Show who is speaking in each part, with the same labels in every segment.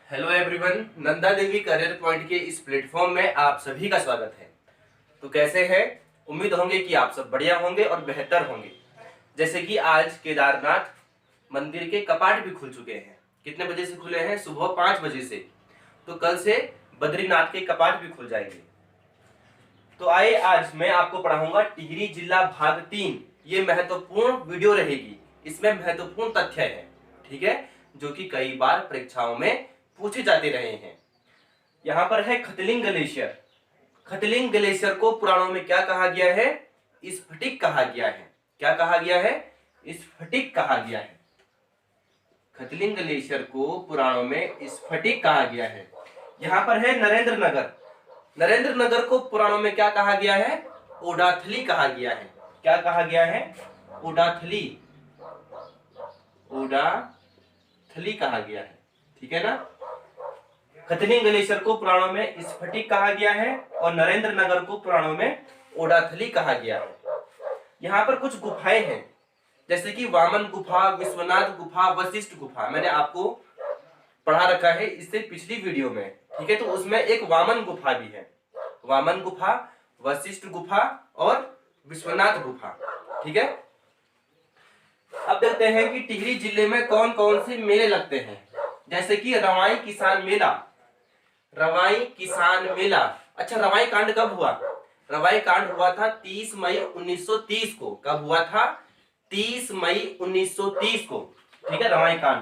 Speaker 1: Hello everyone, Nanda Devi career point के इस platform में आप सभी का स्वागत है। तो कैसे हैं? उम्मीद होंगे कि आप सब बढ़िया होंगे और बेहतर होंगे। जैसे कि आज केदारनाथ मंदिर के कपाट भी खुल चुके हैं। कितने बजे से खुले हैं? सुबह 5 बजे से। तो कल से बद्रीनाथ के कपाट भी खुल जाएंगे। तो आइए, आज मैं आपको पढ़ाऊंगा टिहरी जिला भाग 3। ये महत्वपूर्ण वीडियो रहेगी। इसमें महत्वपूर्ण तथ्य है, ठीक है, जो कि कई बार परीक्षाओं में पूछे जाते रहे हैं। यहाँ पर है खतलिंग ग्लेशियर। खतलिंग ग्लेशियर को पुराणों में क्या कहा गया है? स्फटिक कहा गया है। क्या कहा गया है? स्फटिक कहा गया है। खतलिंग ग्लेशियर को पुराणों में स्फटिक कहा गया है। यहाँ पर है नरेंद्र नगर। नरेंद्र नगर को पुराणों में क्या कहा गया है? ओडाथली कहा गया है। क्या कहा गया है? ओडाथली। ओडाथली कहा गया है, ठीक है ना। खतलिंग ग्लेशियर को पुराणों में स्फटिक कहा गया है और नरेंद्र नगर को पुराणों में ओडाथली कहा गया है। यहाँ पर कुछ गुफाएं हैं, जैसे कि वामन गुफा, विश्वनाथ गुफा, वशिष्ठ गुफा। मैंने आपको पढ़ा रखा है इससे पिछली वीडियो में, ठीक है। तो उसमें एक वामन गुफा भी है। वामन गुफा, वशिष्ठ गुफा और विश्वनाथ गुफा, ठीक है। अब देखते हैं कि टिहरी जिले में कौन कौन से मेले लगते हैं। जैसे कि रवाई किसान मेला। रवाई किसान मेला। अच्छा, रवाई कांड कब हुआ? रवाई कांड हुआ था 30 मई 1930 को। कब हुआ था? 30 मई 1930 को, ठीक है, रवाई कांड।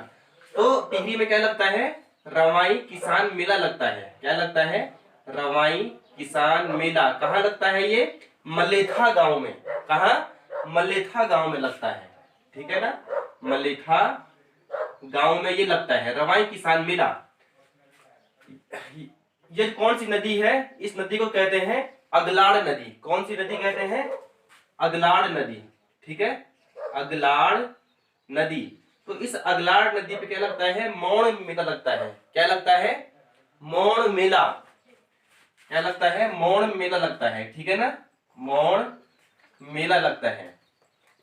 Speaker 1: तो टिहरी में क्या लगता है? रवाई किसान मेला लगता है। क्या लगता है? रवाई किसान मेला। कहाँ लगता है ये? मलेथा गांव में। कहाँ? मलेथा गांव में लगता है, ठीक है ना। मलेथा गांव में ये लगता है रवाई किसान मेला। ये कौन सी नदी है? इस नदी को कहते हैं अगलाड़ नदी। कौन सी नदी कहते हैं? अगलाड़ नदी, ठीक है, अगलाड़ नदी। तो इस अगलाड़ नदी पे क्या लगता है? मौन मेला लगता है। क्या लगता है? मौन मेला। क्या लगता है? मौन मेला लगता है, ठीक है ना। मौन मेला लगता है।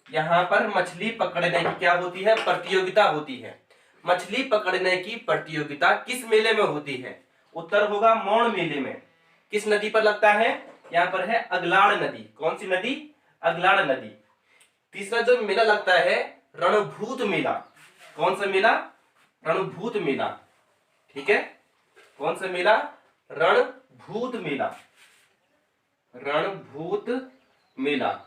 Speaker 1: यहाँ पर मछली पकड़ने की क्या होती है? प्रतियोगिता होती है। मछली पकड़ने की प्रतियोगिता किस मेले में होती है? उत्तर होगा मौन मेले में। किस नदी पर लगता है? यहाँ पर है अगलाड़ नदी। कौन सी नदी? अगलाड़ नदी। तीसरा जो मेला लगता है, रणभूत मेला। कौन सा मेला? रणभूत मेला, ठीक है। कौन सा मेला? रणभूत मेला। रणभूत मेला।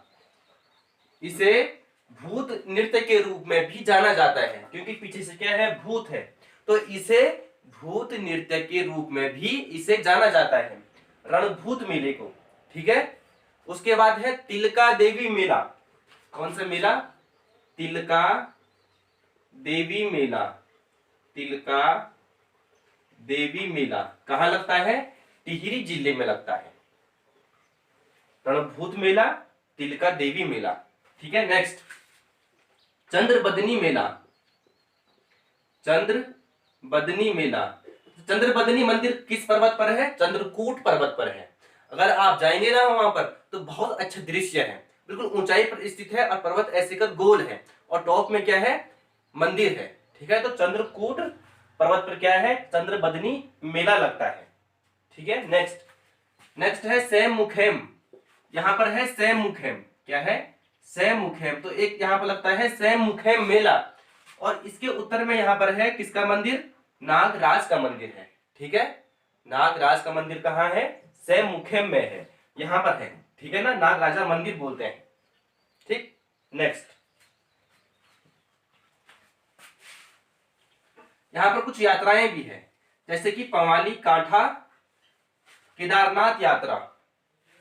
Speaker 1: इसे भूत नृत्य के रूप में भी जाना जाता है, क्योंकि पीछे से क्या है? भूत है। तो इसे भूत नृत्य के रूप में भी इसे जाना जाता है, रणभूत मेले को, ठीक है। उसके बाद है तिलका देवी मेला। कौन सा मेला? तिलका देवी मेला। तिलका देवी मेला कहाँ लगता है? टिहरी जिले में लगता है। रणभूत मेला, तिलका देवी मेला, ठीक है। नेक्स्ट, चंद्रबदनी मेला। चंद्रबदनी मेला। चंद्रबदनी मंदिर किस पर्वत पर है? चंद्रकूट पर्वत पर है। अगर आप जाएंगे ना वहां पर, तो बहुत अच्छा दृश्य है। बिल्कुल ऊंचाई पर स्थित है और पर्वत ऐसे कर गोल है और टॉप में क्या है? मंदिर है, ठीक है। तो चंद्रकूट पर्वत पर क्या है? चंद्रबदनी मेला लगता है, ठीक है। नेक्स्ट है सैम मुखेम। यहाँ पर है सैम मुखेम। क्या है? सैम मुखेम। तो एक यहाँ पर लगता है सैम मुखेम मेला। और इसके उत्तर में यहाँ पर है किसका मंदिर? नागराज का मंदिर है, ठीक है। नागराज का मंदिर कहाँ है? सैम मुखेम में है, यहाँ पर है, ठीक है ना। नागराजा मंदिर बोलते हैं, ठीक। नेक्स्ट, यहाँ पर कुछ यात्राएं भी है, जैसे कि पवाली कांठा केदारनाथ यात्रा।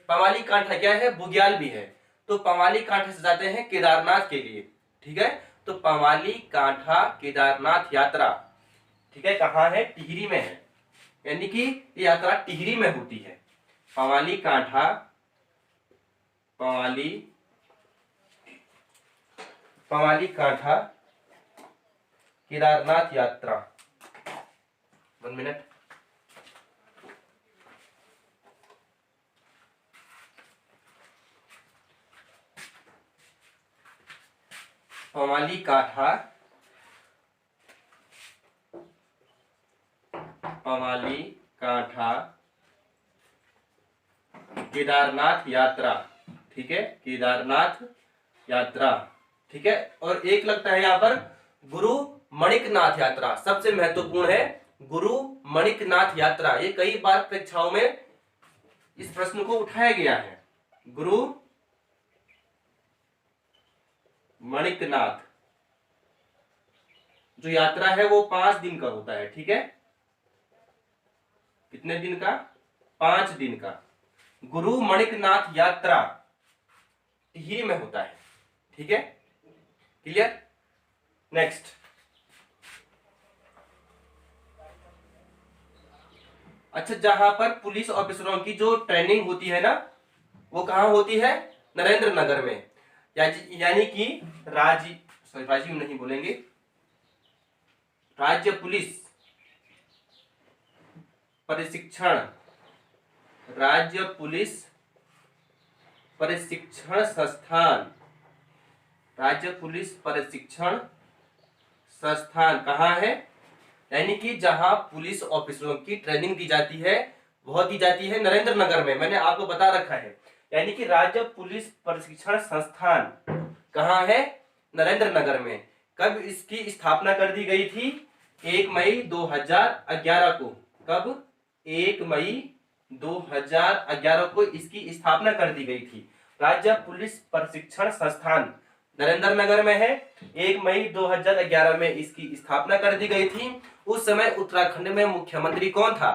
Speaker 1: पवाली कांठा क्या है? बुग्याल भी है। तो पवाली कांठा से जाते हैं केदारनाथ के लिए, ठीक है। तो पवाली कांठा केदारनाथ यात्रा, ठीक है, कहाँ है? टिहरी में है। यानी कि ये यात्रा टिहरी में होती है। पवाली कांठा, पवाली पवाली कांठा केदारनाथ यात्रा। 1 मिनट। पवाली कांठा पमाली कांठा केदारनाथ यात्रा, ठीक है, केदारनाथ यात्रा, ठीक है। और एक लगता है यहाँ पर गुरु मणिकनाथ यात्रा, सबसे महत्वपूर्ण है गुरु मणिकनाथ यात्रा। ये कई बार परीक्षाओं में इस प्रश्न को उठाया गया है। गुरु मणिकनाथ जो यात्रा है वो 5 दिन का होता है, ठीक है। कितने दिन का? 5 दिन का। गुरु मणिकनाथ यात्रा टिहरी में होता है, ठीक है, क्लियर। नेक्स्ट, अच्छा, जहां पर पुलिस ऑफिसरों की जो ट्रेनिंग होती है ना, वो कहां होती है? नरेंद्र नगर में। यानी कि राजीव नहीं बोलेंगे, राज्य पुलिस प्रशिक्षण, राज्य पुलिस प्रशिक्षण संस्थान, राज्य पुलिस प्रशिक्षण संस्थान कहाँ है? यानी कि जहां पुलिस ऑफिसरों की ट्रेनिंग दी जाती है वह दी जाती है नरेंद्र नगर में, मैंने आपको बता रखा है। यानी कि राज्य पुलिस प्रशिक्षण संस्थान कहाँ है? नरेंद्र नगर में। कब इसकी स्थापना कर दी गई थी? 1 मई 2011 को। कब? 1 मई 2011 को इसकी स्थापना कर दी गई थी। राज्य पुलिस प्रशिक्षण संस्थान नरेंद्र नगर में है। 1 मई 2011 में इसकी स्थापना कर दी गई थी। उस समय उत्तराखंड में मुख्यमंत्री कौन था?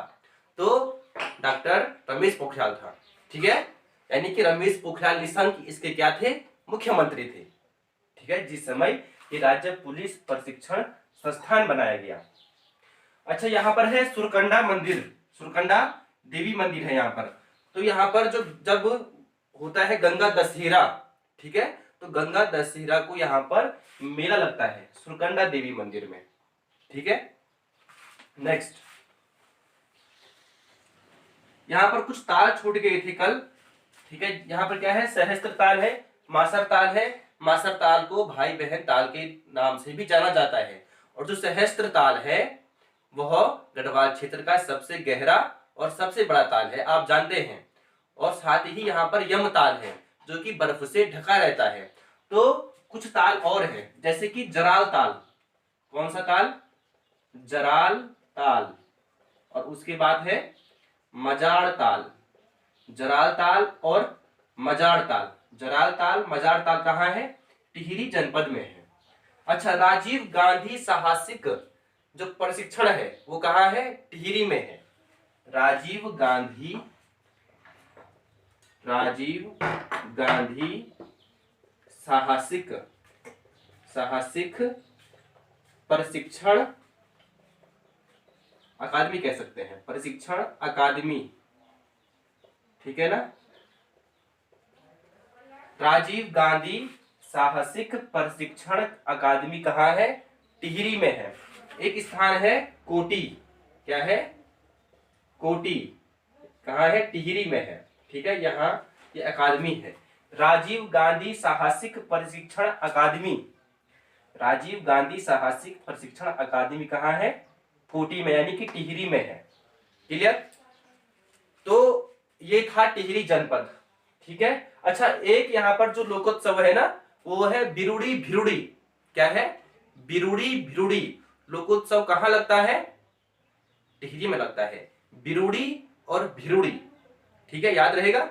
Speaker 1: तो डॉक्टर रमेश पोखरियाल था, ठीक है। यानी कि रमेश पोखरियाल निशंक इसके क्या थे? मुख्यमंत्री थे, ठीक है, जिस समय ये राज्य पुलिस प्रशिक्षण संस्थान बनाया गया। अच्छा, यहाँ पर है सुरकंडा मंदिर, सुरकंडा देवी मंदिर है यहाँ पर। तो यहाँ पर जो जब होता है गंगा दशहरा, ठीक है, तो गंगा दशहरा को यहाँ पर मेला लगता है सुरकंडा देवी मंदिर में, ठीक है। नेक्स्ट, यहाँ पर कुछ ताल छूट गए थे कल, ठीक है। यहाँ पर क्या है? सहस्त्र ताल है, मासर ताल है। मासर ताल को भाई बहन ताल के नाम से भी जाना जाता है। और जो सहस्त्र ताल है वह गढ़वाल क्षेत्र का सबसे गहरा और सबसे बड़ा ताल है, आप जानते हैं। और साथ ही यहाँ पर यम ताल है जो कि बर्फ से ढका रहता है। तो कुछ ताल और है, जैसे कि जराल ताल। कौन सा ताल? जराल ताल। और उसके बाद है मजाड़ ताल। जराल ताल और मजाड़ ताल। जराल ताल, मजाड़ ताल कहाँ है? टिहरी जनपद में है। अच्छा, राजीव गांधी साहसिक जो प्रशिक्षण है वो कहाँ है? टिहरी में है। राजीव गांधी साहसिक प्रशिक्षण अकादमी कह सकते हैं, प्रशिक्षण अकादमी, ठीक है ना। राजीव गांधी साहसिक प्रशिक्षण अकादमी कहाँ है? टिहरी में है। एक स्थान है कोटी। क्या है? कोटी। कहाँ है? टिहरी में है, ठीक है। यहाँ ये अकादमी है राजीव गांधी साहसिक प्रशिक्षण अकादमी। राजीव गांधी साहसिक प्रशिक्षण अकादमी कहाँ है? कोटी में, यानी कि टिहरी में है, क्लियर। तो ये था टिहरी जनपद, ठीक है। अच्छा, एक यहाँ पर जो लोकोत्सव है ना वो है बिरुड़ी भिरुड़ी। क्या है? बिरुड़ी भिरुड़ी लोकोत्सव कहाँ लगता है? टिहरी में लगता है। बिरुड़ी और भिरुड़ी, ठीक है, याद रहेगा।